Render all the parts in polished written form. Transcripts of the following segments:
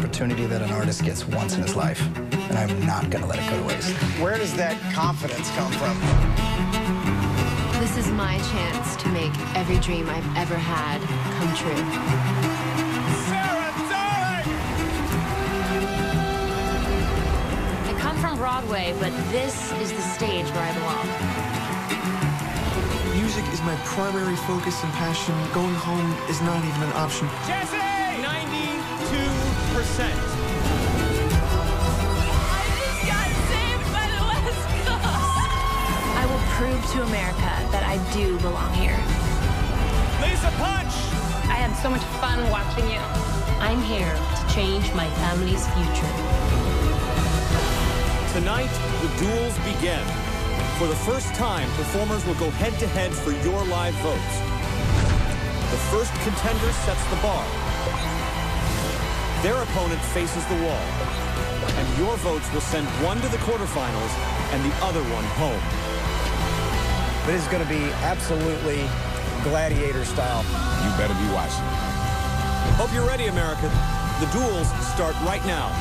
opportunity that an artist gets once in his life, and I'm not going to let it go to waste. Where does that confidence come from? This is my chance to make every dream I've ever had come true. Sarah, darling! I come from Broadway, but this is the stage where I belong. Music is my primary focus and passion. Going home is not even an option. Jesse! 92%. I just got saved by the West Coast. I will prove to America that I do belong here. Lisa Punch! I had so much fun watching you. I'm here to change my family's future. Tonight, the duels begin. For the first time, performers will go head-to-head for your live votes. The first contender sets the bar. Their opponent faces the wall. And your votes will send one to the quarterfinals and the other one home. This is going to be absolutely gladiator style. You better be watching. Hope you're ready, America. The duels start right now.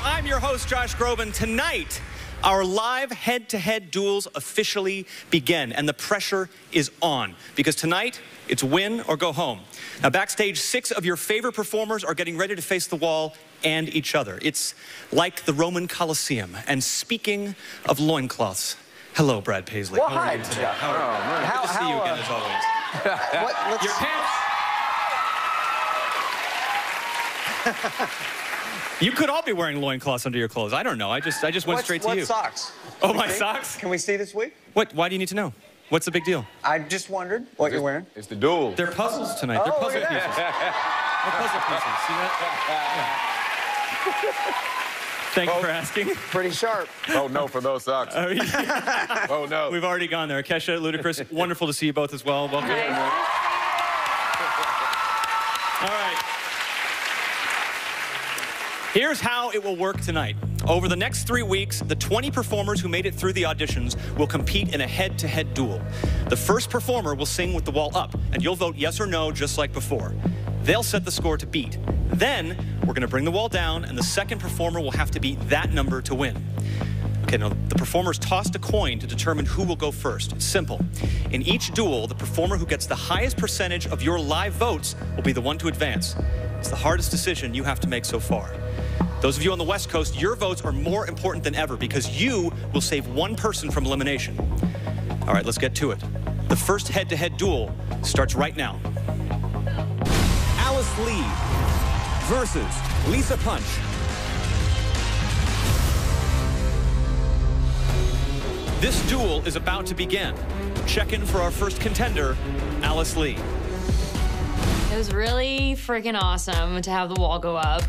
I'm your host, Josh Groban. Tonight, our live head-to-head duels officially begin, and the pressure is on, because tonight, it's win or go home. Now, backstage, 6 of your favorite performers are getting ready to face the wall and each other. It's like the Roman Colosseum. And speaking of loincloths, hello, Brad Paisley. Well, how are hi, you today? Good to see you again, as always. Your pants... You could all be wearing loincloths under your clothes. I don't know. I just went straight to you. What socks? Oh, my socks? Can we see this week? What? Why do you need to know? What's the big deal? I just wondered what you're wearing. It's the duel. They're puzzles tonight. They're puzzle pieces. They're puzzle pieces. See that? Yeah. Thank you for asking. Pretty sharp. Oh, no for those socks. Oh, no. We've already gone there. Kesha, Ludacris, wonderful to see you both as well. Welcome. Nice. All right. Here's how it will work tonight. Over the next 3 weeks, the 20 performers who made it through the auditions will compete in a head-to-head duel. The first performer will sing with the wall up, and you'll vote yes or no just like before. They'll set the score to beat. Then, we're gonna bring the wall down, and the second performer will have to beat that number to win. Okay, now the performers tossed a coin to determine who will go first. It's simple. In each duel, the performer who gets the highest percentage of your live votes will be the one to advance. It's the hardest decision you have to make so far. Those of you on the West Coast, your votes are more important than ever because you will save one person from elimination. All right, let's get to it. The first head-to-head duel starts right now. Alice Lee versus Lisa Punch. This duel is about to begin. Check in for our first contender, Alice Lee. It was really freaking awesome to have the wall go up.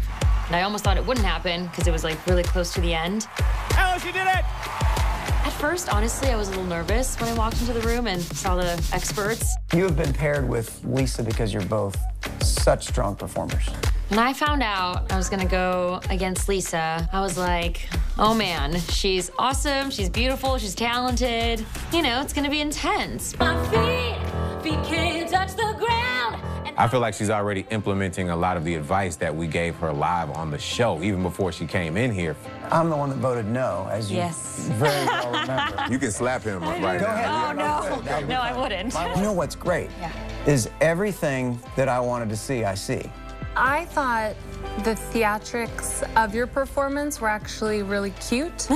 And I almost thought it wouldn't happen because it was like really close to the end. Alice, you did it! At first, honestly, I was a little nervous when I walked into the room and saw the experts. You have been paired with Lisa because you're both such strong performers. When I found out I was gonna go against Lisa, I was like, oh man, she's awesome, she's beautiful, she's talented. You know, it's gonna be intense. My feet can't touch the ground. I feel like she's already implementing a lot of the advice that we gave her live on the show, even before she came in here. I'm the one that voted no, as you very well remember. You can slap him right Go now. ahead. Oh, no. No, I wouldn't. You know what's great? Is everything that I wanted to see, I see. I thought the theatrics of your performance were actually really cute.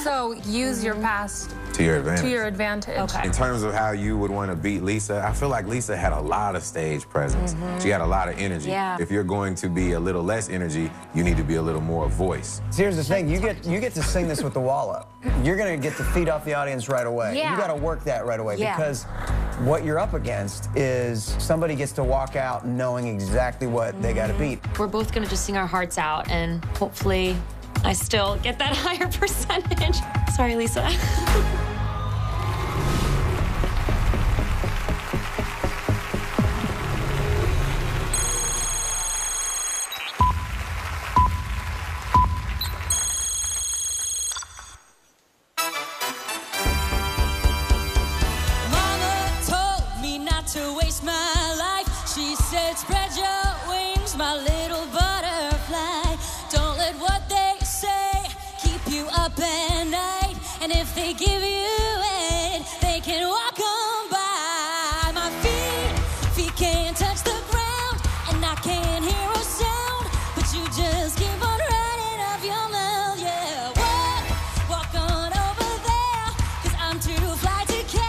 So use your past To your advantage. to your advantage. Okay. In terms of how you would want to beat Lisa, I feel like Lisa had a lot of stage presence. She had a lot of energy. Yeah. If you're going to be a little less energy, you need to be a little more voice. So here's the thing, you get to sing this with the wall up. You're gonna get to feed off the audience right away. Yeah. You gotta work that right away Yeah. because what you're up against is somebody gets to walk out knowing exactly what they gotta beat. We're both gonna just sing our hearts out and hopefully I still get that higher percentage. Sorry, Lisa. To waste my life, she said, spread your wings, my little butterfly. Don't let what they say keep you up at night. And if they give you it, they can walk on by. My feet can't touch the ground, and I can't hear a sound, but you just keep on running off your mouth, yeah. Walk on over there, 'cause I'm too fly to care.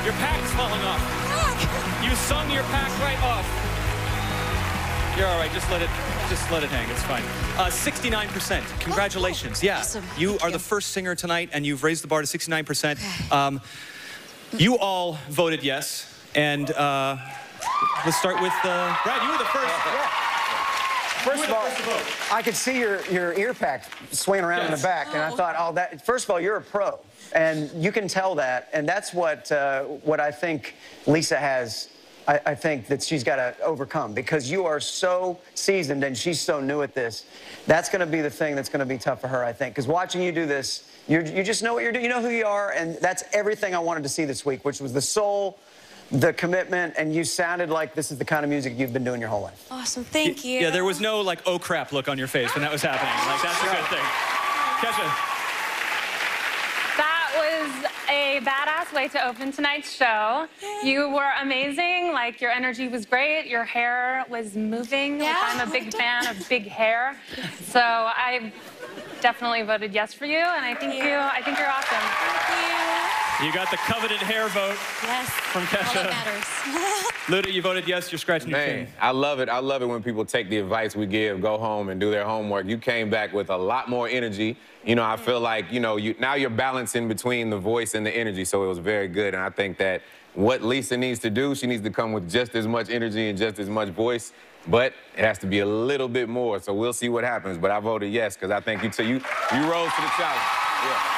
Your pack is falling off. You sung your pack right off. You're all right. Just let it hang. It's fine. 69%. Congratulations. Yeah. Awesome. You are the first singer tonight, and you've raised the bar to 69%. Okay. You all voted yes, and let's start with Brad. You were the first. First of all, I could see your ear pack swaying around in the back, and I thought, oh, that. First of all, you're a pro, and you can tell that, and that's what I think Lisa has. I think that she's got to overcome, because you are so seasoned and she's so new at this. That's going to be the thing that's going to be tough for her, I think, because watching you do this, you just know what you're doing. You know who you are, and that's everything I wanted to see this week, which was the soul, the commitment, and you sounded like this is the kind of music you've been doing your whole life. Awesome, thank you. Yeah, there was no, like, oh, crap look on your face when that was happening. Like, that's a good thing. Kesha. That was a badass way to open tonight's show. You were amazing. Like, your energy was great. Your hair was moving, which I'm a big fan of big hair. So I definitely voted yes for you, and I think you're awesome. Thank you. You got the coveted hair vote from Kesha. All that matters. Luda, you voted yes. You're scratching your chin. I love it. I love it when people take the advice we give, go home and do their homework. You came back with a lot more energy. You know, I feel like, you know, now you're balancing between the voice and the energy, so it was very good. And I think that what Lisa needs to do, she needs to come with just as much energy and just as much voice, but it has to be a little bit more. So we'll see what happens. But I voted yes, because I think you rose to the challenge. Yeah.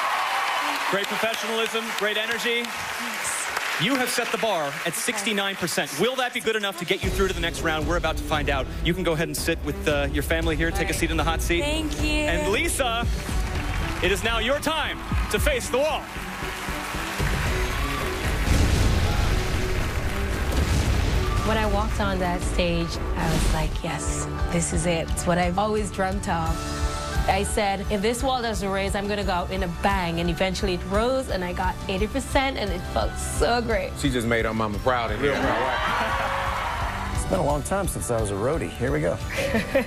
Great professionalism, great energy. You have set the bar at 69%. Will that be good enough to get you through to the next round? We're about to find out. You can go ahead and sit with your family here, take a seat in the hot seat. Thank you. And Lisa, it is now your time to face the wall. When I walked on that stage, I was like, yes, this is it. It's what I've always dreamt of. I said, if this wall doesn't raise, I'm going to go out in a bang. And eventually it rose, and I got 80%, and it felt so great. She just made her mama proud in here. been a long time since I was a roadie. Here we go.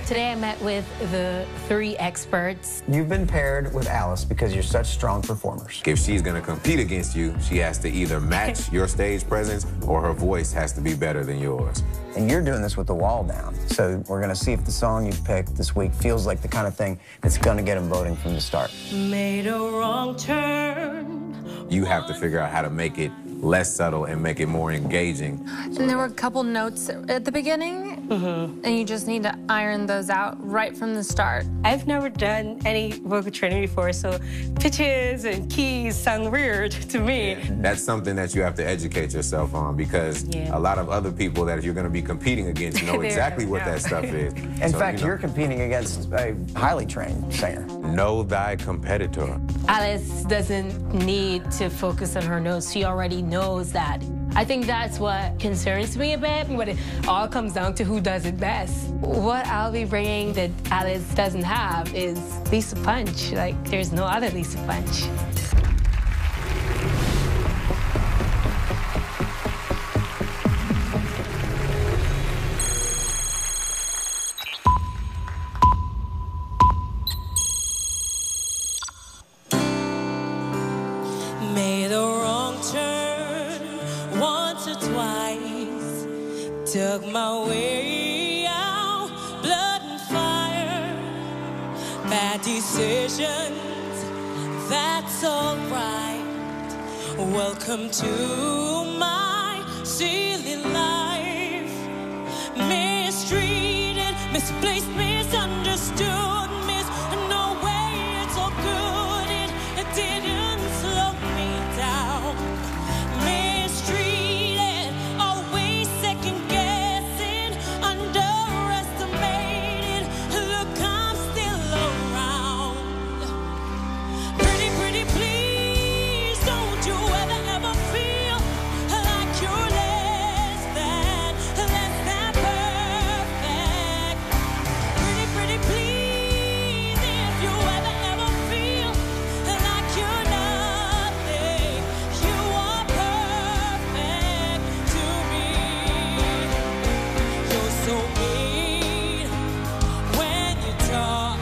Today I met with the 3 experts. You've been paired with Alice because you're such strong performers. If she's going to compete against you, she has to either match your stage presence or her voice has to be better than yours. And you're doing this with the wall down. So we're going to see if the song you picked this week feels like the kind of thing that's going to get them voting from the start. Made a wrong turn. You have to figure out how to make it less subtle and make it more engaging. And there were a couple notes at the beginning, and you just need to iron those out right from the start. I've never done any vocal training before, so pitches and keys sound weird to me. That's something that you have to educate yourself on because a lot of other people that you're going to be competing against know exactly what that stuff is. In fact, you're competing against a highly trained singer. Know thy competitor. Alice doesn't need to focus on her notes. She already knows that. I think that's what concerns me a bit, but it all comes down to who does it best. What I'll be bringing that Alice doesn't have is Lisa Punch. Like, there's no other Lisa Punch. Made a wrong turn once or twice, took my way out, blood and fire, bad decisions, that's alright. Welcome to my silly life. Mistreated, misplaced, misunderstood, no way, it's all good, it didn't slow me down. Mistreated, always second guessing, underestimated, look, I'm still around. Pretty, pretty, please, don't you ever feel like you're less than perfect. Pretty, pretty, please, if you ever feel like you're nothing, you are perfect to me. You're so mean when you talk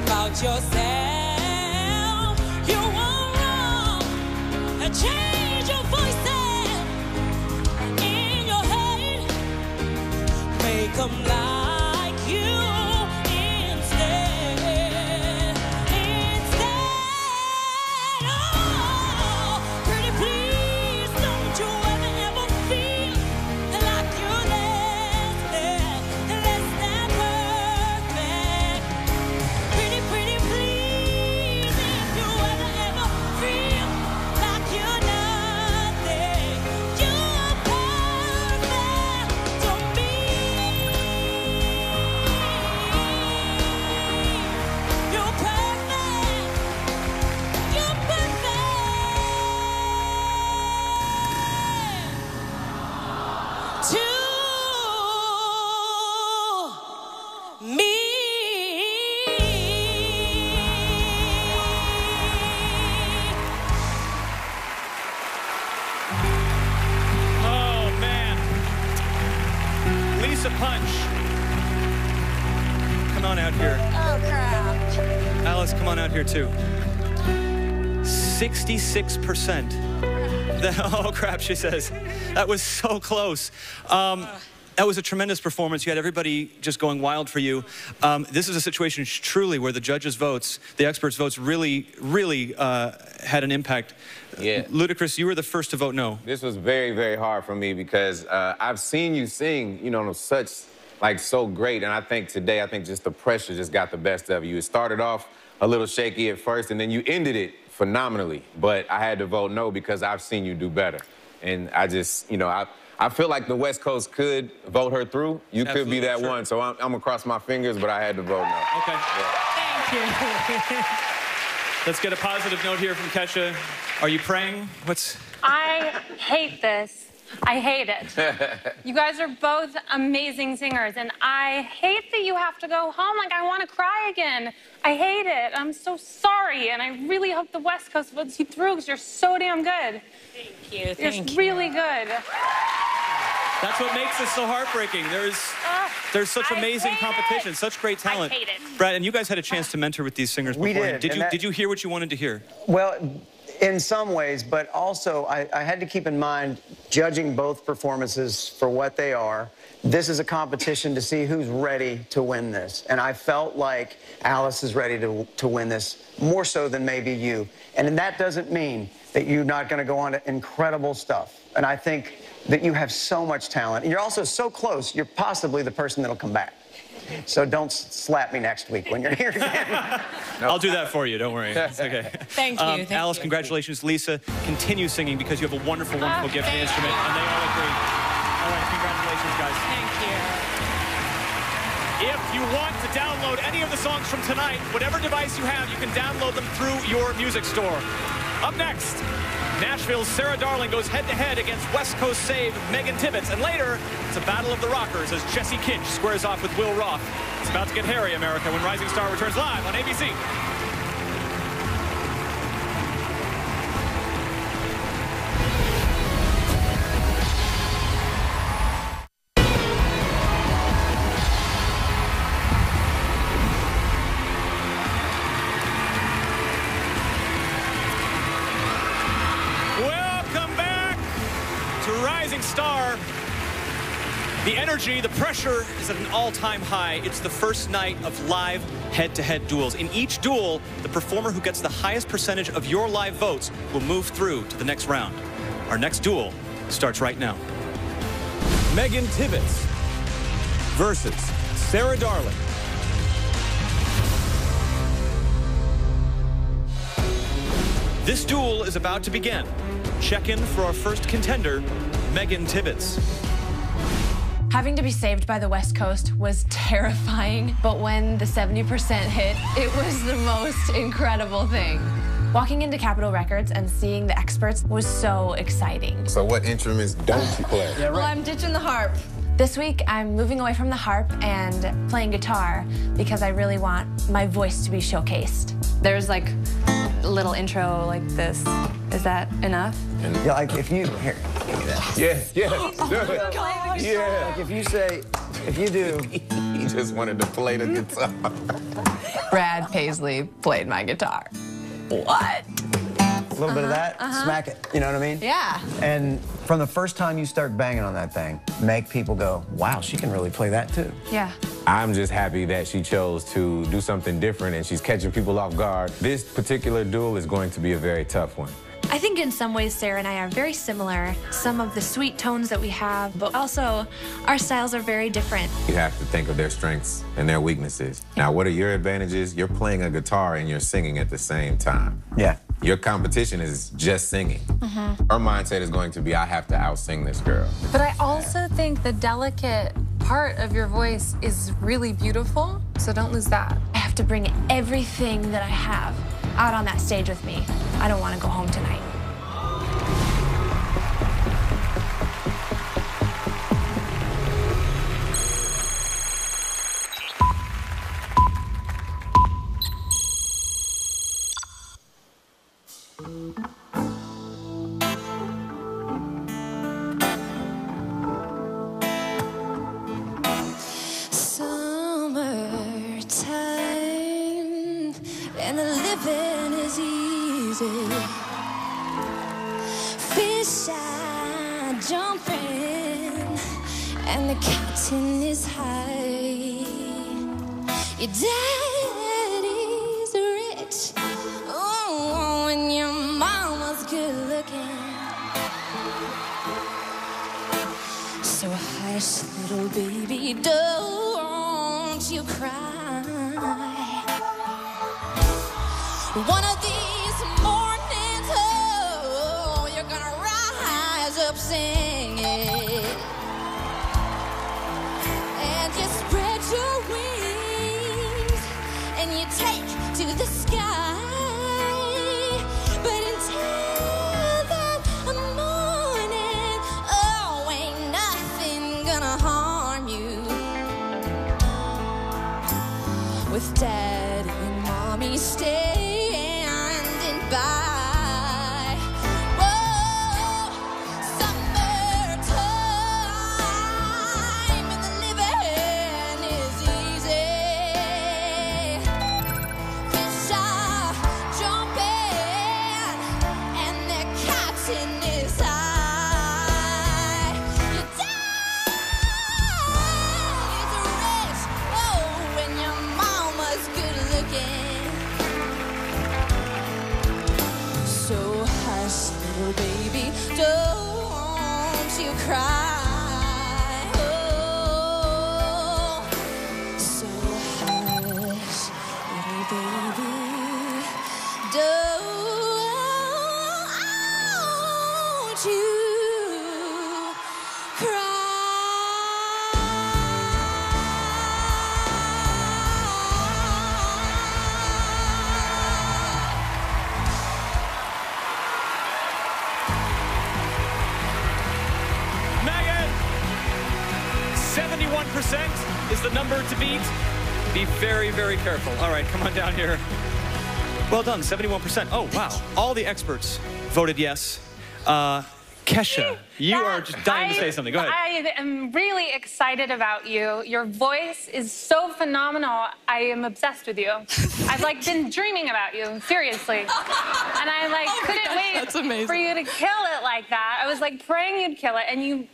about yourself. You are wrong. Change your voice in your head. Make them like you instead. Oh, pretty please, don't you ever feel like you're less than perfect. Pretty, pretty please, if you ever feel like you're nothing, you're perfect to me. You're perfect. You're perfect to me. Oh, man. Lisa Punch. Come on out here. Oh, crap. Alice, come on out here, too. 66%. Oh, crap, she says. That was so close. That was a tremendous performance. You had everybody just going wild for you. This is a situation truly where the judges' votes, the experts' votes, really, really had an impact. Yeah. Ludacris, you were the first to vote no. This was very, very hard for me because I've seen you sing, you know, so great. And I think today, just the pressure just got the best of you. It started off a little shaky at first, and then you ended it phenomenally. But I had to vote no because I've seen you do better. And I just, you know, I feel like the West Coast could vote her through. You could be that one. So I'm going to cross my fingers, but I had to vote no. Okay. Yeah. Thank you. Let's get a positive note here from Kesha. Are you praying? I hate this. I hate it. You guys are both amazing singers, and I hate that you have to go home. Like, I want to cry again. I hate it. I'm so sorry, and I really hope the West Coast votes you through because you're so damn good. Thank you. You're really good. That's what makes this so heartbreaking. There's such amazing competition, such great talent. I hate it. Brad, and you guys had a chance to mentor with these singers before. We did. Did you hear what you wanted to hear? Well, in some ways, but also I had to keep in mind, judging both performances for what they are, this is a competition to see who's ready to win this. And I felt like Alice is ready to win this, more so than maybe you. And that doesn't mean that you're not going to go on to incredible stuff. And I think that you have so much talent. And you're also so close, you're possibly the person that'll come back. So don't slap me next week when you're here again. I'll do that for you, don't worry. It's okay. Thank you. Thank Alice, you. congratulations. Lisa, continue singing because you have a wonderful, wonderful gift and instrument, and they all agree. All right, congratulations, guys. Thank you. If you want to download any of the songs from tonight, whatever device you have, you can download them through your music store. Up next, Nashville's Sarah Darling goes head-to-head against West Coast save Megan Tibbetts. And later, it's a battle of the rockers as Jesse Kinch squares off with Will Roth. It's about to get hairy, America, when Rising Star returns live on ABC. Rising Star. The energy, the pressure is at an all-time high. It's the first night of live head-to-head duels. In each duel, the performer who gets the highest percentage of your live votes will move through to the next round. Our next duel starts right now. Megan Tibbetts versus Sarah Darling. This duel is about to begin. Check in for our first contender, Megan Tibbetts. Having to be saved by the West Coast was terrifying, but when the 70% hit, it was the most incredible thing. Walking into Capitol Records and seeing the experts was so exciting. So what instruments don't you play? Yeah, right. Well, I'm ditching the harp. This week, I'm moving away from the harp and playing guitar because I really want my voice to be showcased. There's like a little intro like this. Is that enough? Yeah, like if you, here, give me that. Yeah, Yeah. Like if you do. He just wanted to play the guitar. Brad Paisley played my guitar. What? A little bit of that, smack it, you know what I mean? Yeah. And from the first time you start banging on that thing, make people go, wow, she can really play that too. Yeah. I'm just happy that she chose to do something different and she's catching people off guard. This particular duel is going to be a very tough one. I think in some ways Sarah and I are very similar. Some of the sweet tones that we have, but also our styles are very different. You have to think of their strengths and their weaknesses. Now, what are your advantages? You're playing a guitar and you're singing at the same time. Yeah. Your competition is just singing. Her mindset is going to be, I have to out-sing this girl. But I also think the delicate part of your voice is really beautiful, so don't lose that. I have to bring everything that I have out on that stage with me. I don't want to go home tonight. And the living is easy. Fish are jumping, and the cotton is high. Your daddy's rich, oh, and your mama's good looking. So hush, little baby, don't you cry. One of these mornings, oh, you're gonna rise up singing, and you spread your wings, and you take to the sky. But until that morning, oh, ain't nothing gonna harm you. With Daddy and Mommy stay by. Whoa, summertime, 71% is the number to beat. Be very, very careful. All right, come on down here. Well done, 71%. Oh, wow. All the experts voted yes. Kesha, you are just dying to say something. Go ahead. I am really excited about you. Your voice is so phenomenal. I am obsessed with you. I've like been dreaming about you, seriously. And I like couldn't wait for you to kill it like that. I was like praying you'd kill it, and you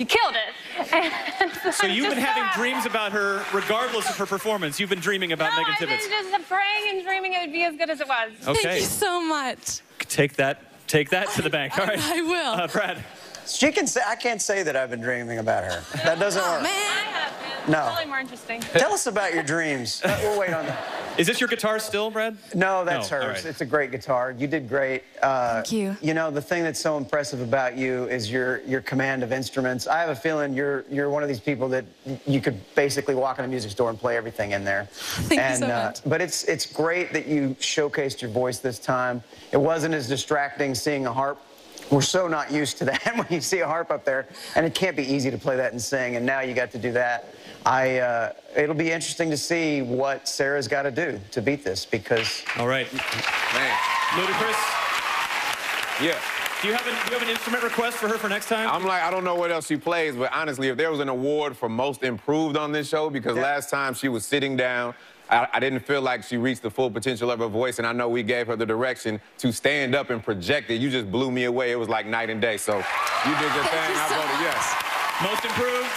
killed it. And So you've been having dreams about her regardless of her performance. You've been dreaming about Megan Tibbetts. I've been just praying and dreaming it would be as good as it was. Okay. Thank you so much. Take that to the bank. All right. I will. Brad. She can say, I can't say that I've been dreaming about her. That doesn't work. I have been. No. It's probably more interesting. Tell us about your dreams. We'll wait on that. Is this your guitar still, Brad? No, that's No. hers. All right. It's a great guitar. You did great. Thank you. You know, the thing that's so impressive about you is your command of instruments. I have a feeling you're one of these people that you could basically walk in a music store and play everything in there. Thank you so much. But it's great that you showcased your voice this time. It wasn't as distracting seeing a harp. We're so not used to that when you see a harp up there, and it can't be easy to play that and sing, and now you got to do that. It'll be interesting to see what Sarah's got to do to beat this, because... All right. Man. Ludacris, Yeah. do you have an instrument request for her for next time? I'm like, I don't know what else she plays, but honestly, if there was an award for most improved on this show, because last time she was sitting down, I didn't feel like she reached the full potential of her voice, and I know we gave her the direction to stand up and project it. You just blew me away. It was like night and day. So you did your thing. I voted yes. Most improved.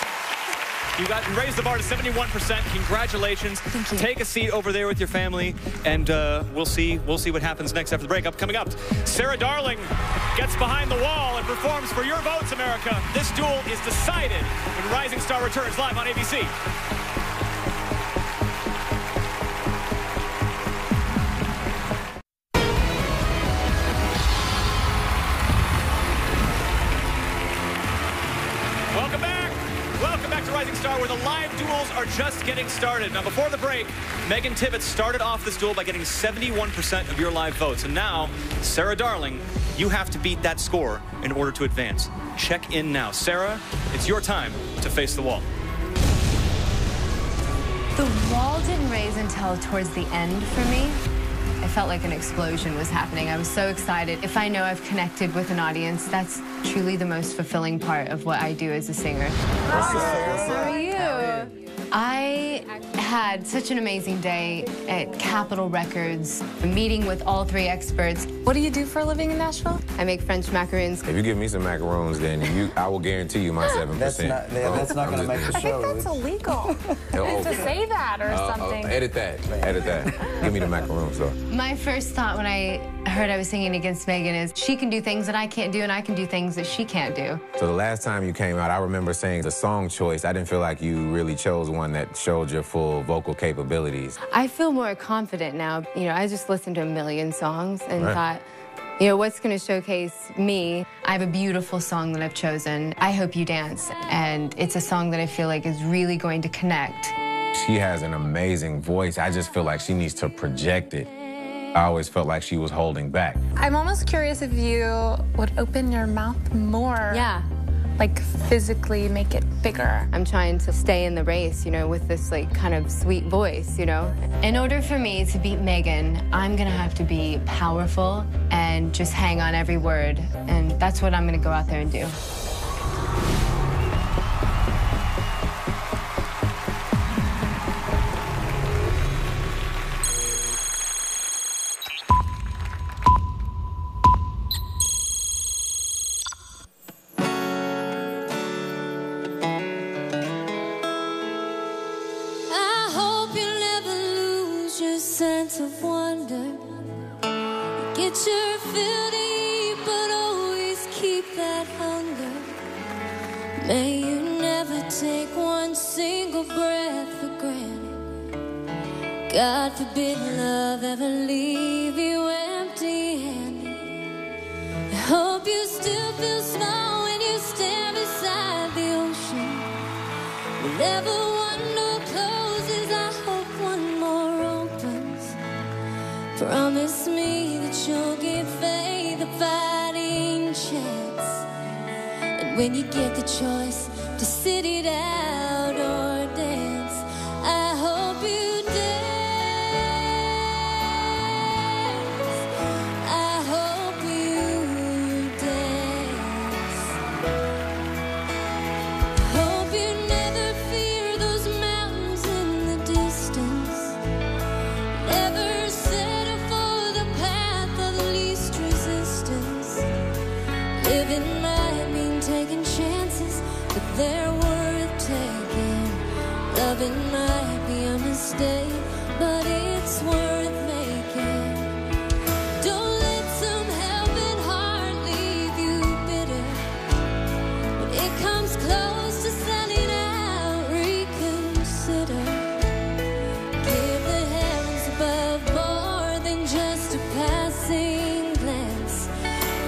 You raised the bar to 71%. Congratulations. Thank you. Take a seat over there with your family, and we'll see what happens next after the break. Coming up, Sarah Darling gets behind the wall and performs for your votes, America. This duel is decided when Rising Star returns live on ABC. Welcome back to Rising Star, where the live duels are just getting started. Now, before the break, Megan Tibbetts started off this duel by getting 71% of your live votes. And now, Sarah Darling, you have to beat that score in order to advance. Check in now. Sarah, it's your time to face the wall. The wall didn't raise until towards the end for me. I felt like an explosion was happening. I was so excited. If I know I've connected with an audience, that's truly the most fulfilling part of what I do as a singer. How are you? I had such an amazing day at Capitol Records, meeting with all three experts. What do you do for a living in Nashville? I make French macaroons. If you give me some macaroons, then I will guarantee you my 7%. That's not going to make the show. I think that's illegal. To say that or something. Edit that. Edit that. Give me the macaroons, though. My first thought when I heard I was singing against Megan is she can do things that I can't do, and I can do things that she can't do. So the last time you came out, I remember saying the song choice, I didn't feel like you really chose one that showed your full vocal capabilities. I feel more confident now. You know, I just listened to a million songs and Right. thought, you know, what's going to showcase me? I have a beautiful song that I've chosen, I Hope You Dance, and it's a song that I feel like is really going to connect. She has an amazing voice. I just feel like she needs to project it. I always felt like she was holding back. I'm almost curious if you would open your mouth more. Yeah. Like physically make it bigger. I'm trying to stay in the race, you know, with this like kind of sweet voice, you know. In order for me to beat Megan, I'm gonna have to be powerful and just hang on every word. And that's what I'm gonna go out there and do. I hope you never lose your sense of wonder. Get your fill to eat, but always keep that hunger. May you never take one single breath for granted. God forbid love ever leave you empty-handed. I hope you still feel small when you stand beside the ocean. Whenever one door closes, I hope one more opens. Promise me that you'll give faith a fighting chance. And when you get the choice to sit it out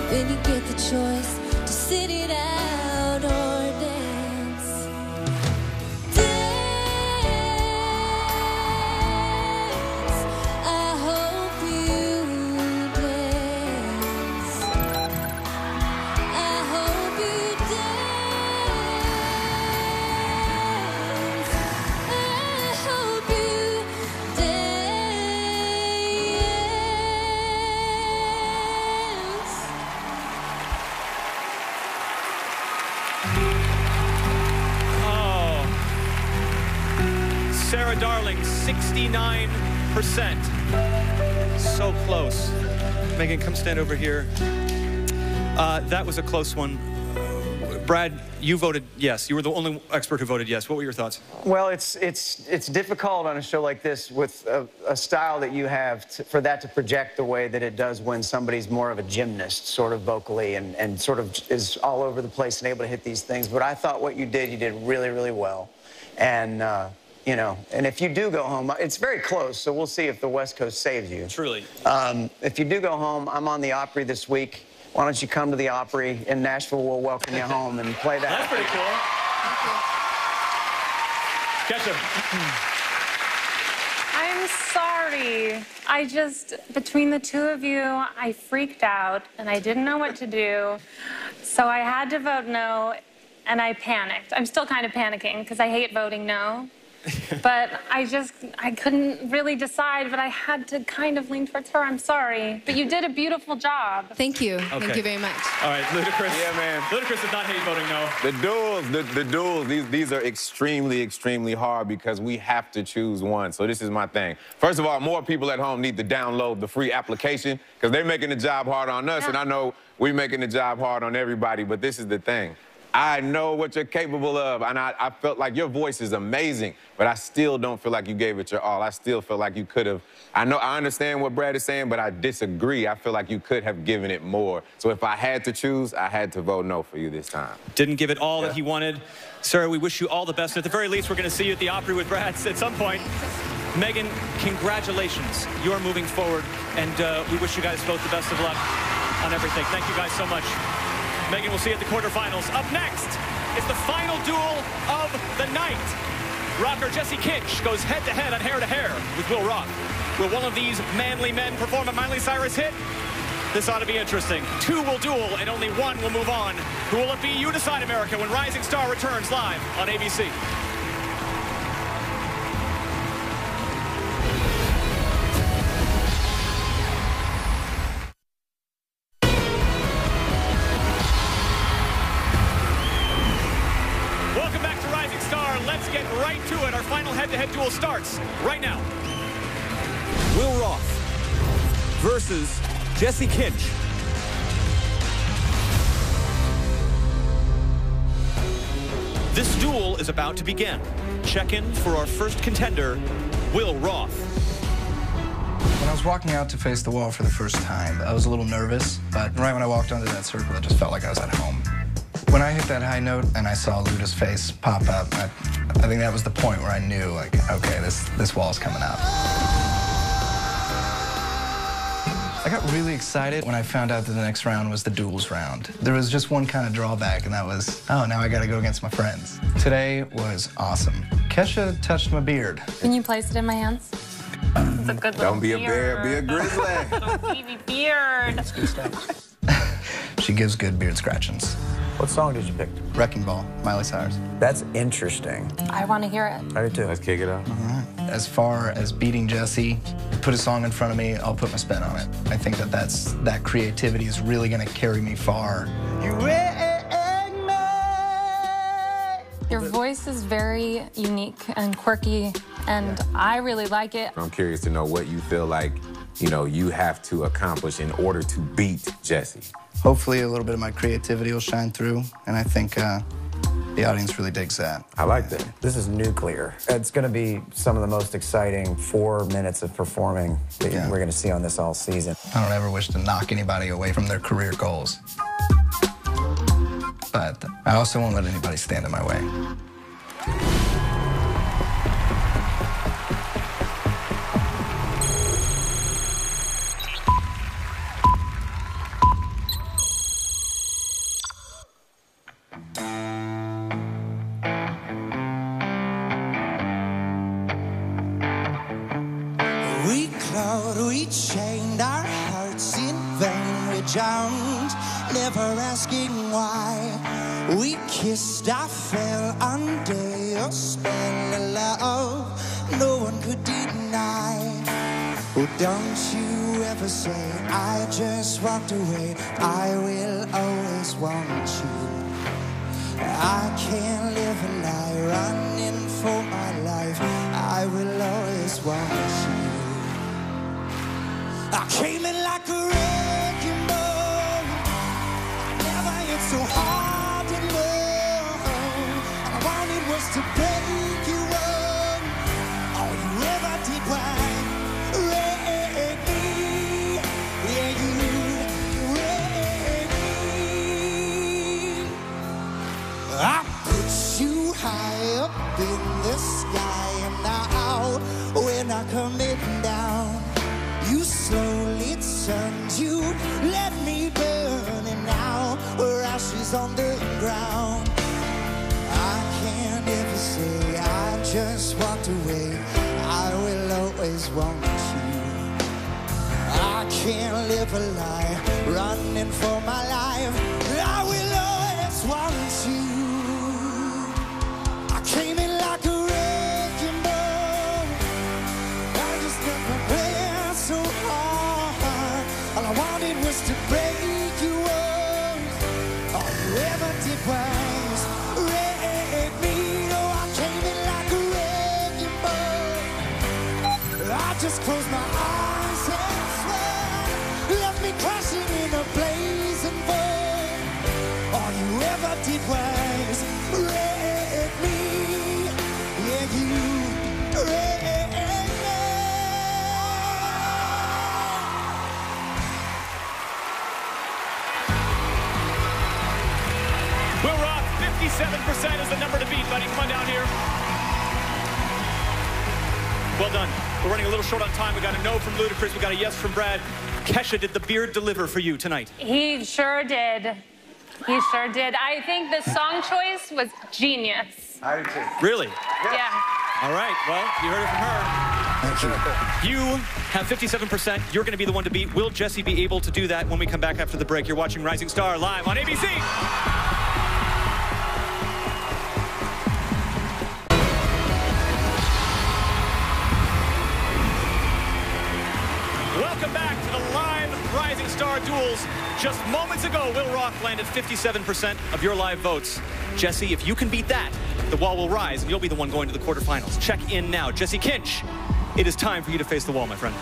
when you get the choice to sit it out or dance. Dance, I hope you dance. I hope you dance. I hope you Sarah Darling, 69%. So close. Megan, come stand over here. That was a close one. Brad, you voted yes. You were the only expert who voted yes. What were your thoughts? Well, it's difficult on a show like this with a style that you have for that to project the way that it does when somebody's more of a gymnast, sort of vocally, and sort of is all over the place and able to hit these things. But I thought what you did really, really well. And, you know, and if you do go home, it's very close, so we'll see if the West Coast saves you. Truly. If you do go home, I'm on the Opry this week. Why don't you come to the Opry in Nashville? We'll welcome you home and play that. That's pretty cool. Kesha. I'm sorry. I just, between the two of you, I freaked out and I didn't know what to do. So I had to vote no and I panicked. I'm still kind of panicking because I hate voting no. But I couldn't really decide, but I had to kind of lean towards her. I'm sorry. But you did a beautiful job. Thank you. Okay. Thank you very much. All right, Ludacris. Yeah, man. Ludacris did not hate voting no. The duels, these are extremely, extremely hard because we have to choose one. So this is my thing. First of all, more people at home need to download the free application because they're making the job hard on us, and I know we're making the job hard on everybody, but this is the thing. I know what you're capable of, and I felt like your voice is amazing, but I still don't feel like you gave it your all. I still feel like you could have. I understand what Brad is saying, but I disagree. I feel like you could have given it more. So if I had to choose, I had to vote no for you this time. Didn't give it all that he wanted. Sarah, we wish you all the best. At the very least, we're going to see you at the Opry with Brad at some point. Megan, congratulations. You're moving forward, and we wish you guys both the best of luck on everything. Thank you guys so much. Megan, we'll see you at the quarterfinals. Up next is the final duel of the night. Rocker Jesse Kinch goes head-to-head on Hair to Hair with Will Roth. Will one of these manly men perform a Miley Cyrus hit? This ought to be interesting. Two will duel and only one will move on. Who will it be? You decide, America, when Rising Star returns live on ABC. Head-to-head duel starts right now. Will Roth versus Jesse Kinch. This duel is about to begin. Check in for our first contender, Will Roth. When I was walking out to face the wall for the first time, I was a little nervous, but right when I walked onto that circle, it just felt like I was at home. When I hit that high note and I saw Luda's face pop up, I think that was the point where I knew, like, okay, this wall's coming out. I got really excited when I found out that the next round was the duels round. There was just one kind of drawback, and that was, oh, now I got to go against my friends. Today was awesome. Kesha touched my beard. Can you place it in my hands? It's a good little Don't be a bear, be a grizzly. Little baby beard. That's good stuff. She gives good beard scratchings. What song did you pick? Wrecking Ball, Miley Cyrus. That's interesting. I want to hear it. I do too. Let's kick it off. All right. As far as beating Jesse, put a song in front of me, I'll put my spin on it. I think that creativity is really going to carry me far. Your voice is very unique and quirky, and I really like it. I'm curious to know what you feel like, you know, you have to accomplish in order to beat Jesse. Hopefully a little bit of my creativity will shine through, and I think the audience really digs that. I like that. This is nuclear. It's going to be some of the most exciting 4 minutes of performing that we're going to see on this all season. I don't ever wish to knock anybody away from their career goals. But I also won't let anybody stand in my way. chained our hearts in vain. We jumped, never asking why. We kissed, I fell under your spell of love no one could deny. Oh, don't you ever say I just walked away. I will always want you. I can't live a lie, running for my life. I will always want you. I came in like a wrecking ball. I never hit so hard to love. All I wanted was to break you up. All you ever did was wreck me. Yeah, you wrecked me. I put you high up in the sky, and now when I come it down, you slowly turned, you let me burn, and now we're ashes on the ground. I can't ever say I just walked away. I will always want you. I can't live a lie, running for my life. I will always want you. I came in like a wrecking ball. I just never went so hard. All I wanted was to break you up. All you ever did was wreck me. Oh, I came in like a wrecking ball. I just closed my eyes and swore, left me crashing in a blazing void. All you ever did was wreck me. Yeah, you wrecked me. Will Roth, 57% is the number to beat, buddy. Come on down here. Well done. We're running a little short on time. We got a no from Ludacris. We got a yes from Brad. Kesha, did the beard deliver for you tonight? He sure did. He sure did. I think the song choice was genius. I do too. Really? Yeah. All right. Well, you heard it from her. You have 57%. You're going to be the one to beat. Will Jesse be able to do that when we come back after the break? You're watching Rising Star live on ABC. Welcome back to the live Rising Star duels. Just moments ago, Will Roth landed 57% of your live votes. Jesse, if you can beat that, the wall will rise, and you'll be the one going to the quarterfinals. Check in now. Jesse Kinch, it is time for you to face the wall, my friend.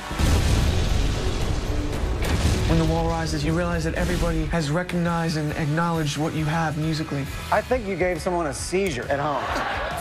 When the wall rises, you realize that everybody has recognized and acknowledged what you have musically. I think you gave someone a seizure at home.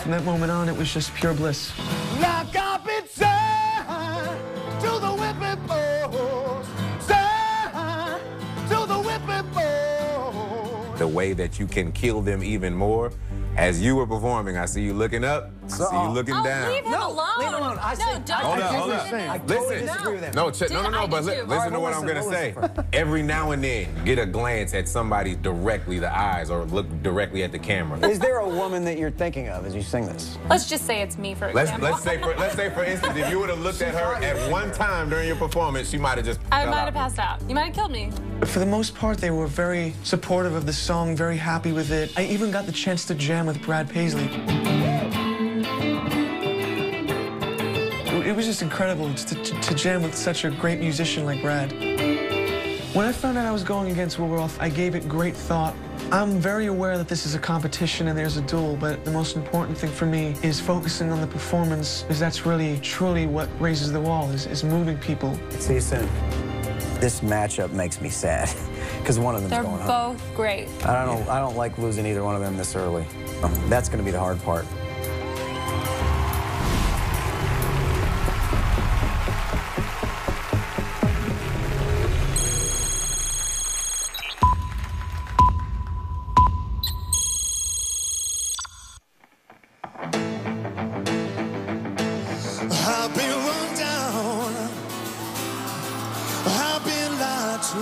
From that moment on, it was just pure bliss. Lock up inside to the whipping post. Side to the whipping post. The way that you can kill them even more. As you were performing, I see you looking up, I see you looking down. Leave him alone. Leave him alone. I don't. Hold up. I totally disagree with him. No, but do too. listen to what I'm gonna say. Every now and then, get a glance at somebody directly, the eyes, or look directly at the camera. Is there a woman that you're thinking of as you sing this? Let's just say it's me, for example. Let's say for instance, if you would have looked at her at one time during your performance, she might have just. I might have passed out. You might have killed me. For the most part, they were very supportive of the song, very happy with it. I even got the chance to jam with Brad Paisley. It was just incredible to jam with such a great musician like Brad. When I found out I was going against Will Roth, I gave it great thought. I'm very aware that this is a competition and there's a duel, but the most important thing for me is focusing on the performance, because that's really, truly what raises the wall, is moving people. See you soon. This matchup makes me sad, because one of them's going home. They're both great. I don't like losing either one of them this early. That's going to be the hard part. I've been run down. I've been lied to.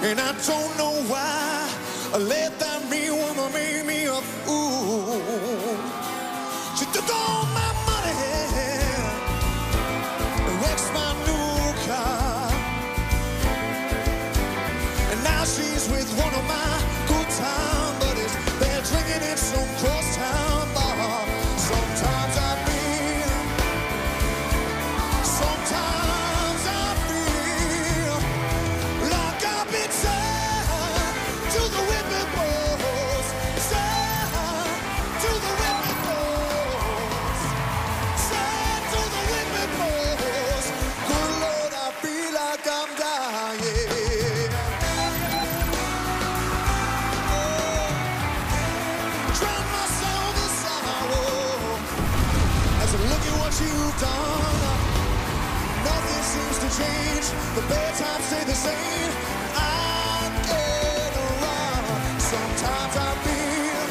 And I don't know why I let that mean woman make me a fool. She took all my money, change, the bad times stay the same. I get around. Sometimes I feel,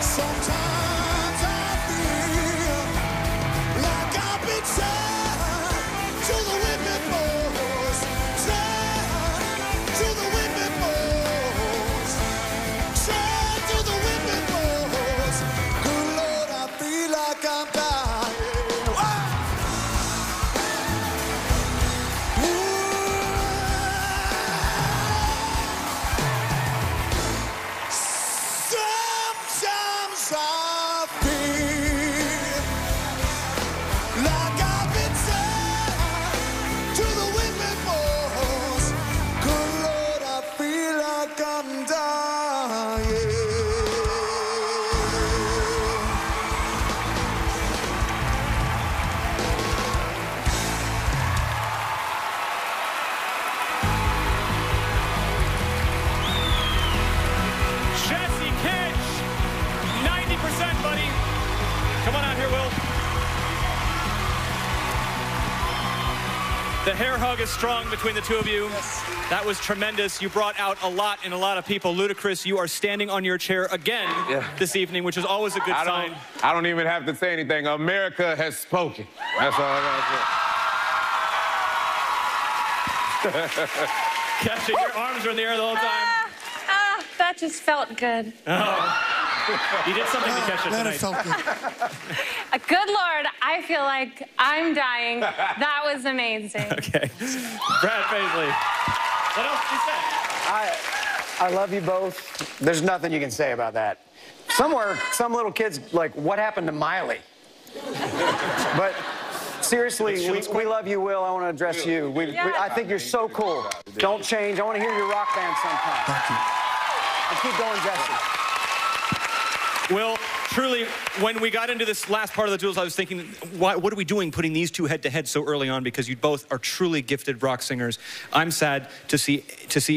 sometimes I feel like I've been tied to the whipping post, tied to the whipping post, tied to the whipping post. Good Lord, I feel like I'm dying. Sometimes I feel like I've been tied to the whipping post. Good Lord, I feel like I'm dying. Jesse Kinch, 90%, buddy. Come on out here, Will. The hair hug is strong between the two of you. Yes. That was tremendous. You brought out a lot in a lot of people. Ludacris, you are standing on your chair again this evening, which is always a good sign. I don't even have to say anything. America has spoken. That's all I gotta say. Kesha, your arms are in the air the whole time. That just felt good. Oh. You did something to Kesha tonight. Felt good. Good Lord, I feel like I'm dying. That was amazing. Okay. Brad Paisley. What else did you say? I love you both. There's nothing you can say about that. Somewhere, some little kid's like, what happened to Miley? But seriously, we love you, Will. I want to address you. I think you're so cool. Don't change. I want to hear your rock band sometime. Thank you. And keep going, Jesse. Will, truly, when we got into this last part of the duels, I was thinking, what are we doing putting these two head-to-head so early on? Because you both are truly gifted rock singers. I'm sad to see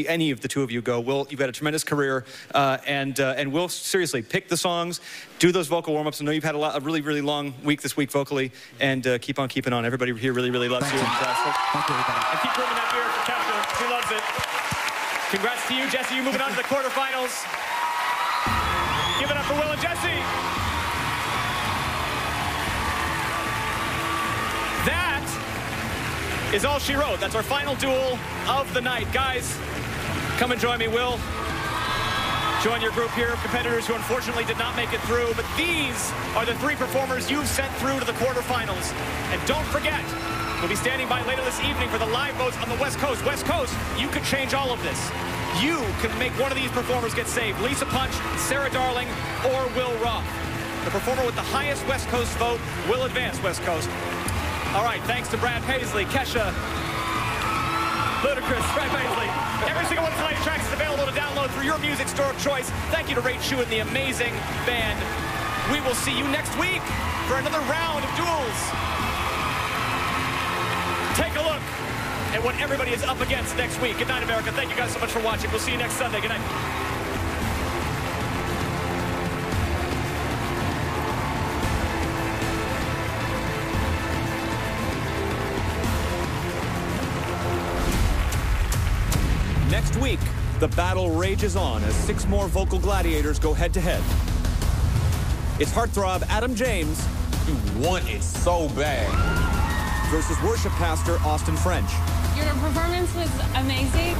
any of the two of you go. Will, you've had a tremendous career, and Will, seriously, pick the songs, do those vocal warm-ups. I know you've had a really, really long week this week vocally, and keep on keeping on. Everybody here really, really loves you. Thank you, everybody. And keep rooming that beer for Kesha. She loves it. Congrats to you, Jesse. You're moving on to the quarterfinals. Give it up for Will and Jesse. That is all she wrote. That's our final duel of the night. Guys, come and join me, Will. Join your group here of competitors who unfortunately did not make it through. But these are the three performers you've sent through to the quarterfinals. And don't forget, we'll be standing by later this evening for the live votes on the West Coast. West Coast, you could change all of this. You can make one of these performers get saved. Lisa Punch, Sarah Darling, or Will Roth. The performer with the highest West Coast vote will advance West Coast. All right, thanks to Brad Paisley, Kesha, Ludacris, Brad Paisley. Every single one of tonight's tracks is available to download through your music store of choice. Thank you to Ray Chu and the amazing band. We will see you next week for another round of duels. Take a look at what everybody is up against next week. Good night, America. Thank you guys so much for watching. We'll see you next Sunday. Good night. Next week, the battle rages on as 6 more vocal gladiators go head-to-head. It's heartthrob Adam James. You want it so bad. Versus worship pastor Austin French. Your performance was amazing.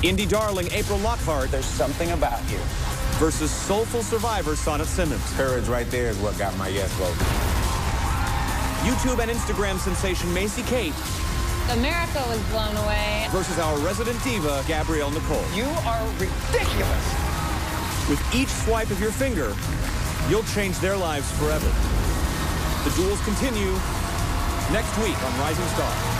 Indie darling April Lockhart. There's something about you. Versus soulful survivor Sonnet Simmons. Courage right there is what got my yes vote. YouTube and Instagram sensation Macy Kate. America was blown away. Versus our resident diva Gabrielle Nicole. You are ridiculous. With each swipe of your finger, you'll change their lives forever. The duels continue next week on Rising Star.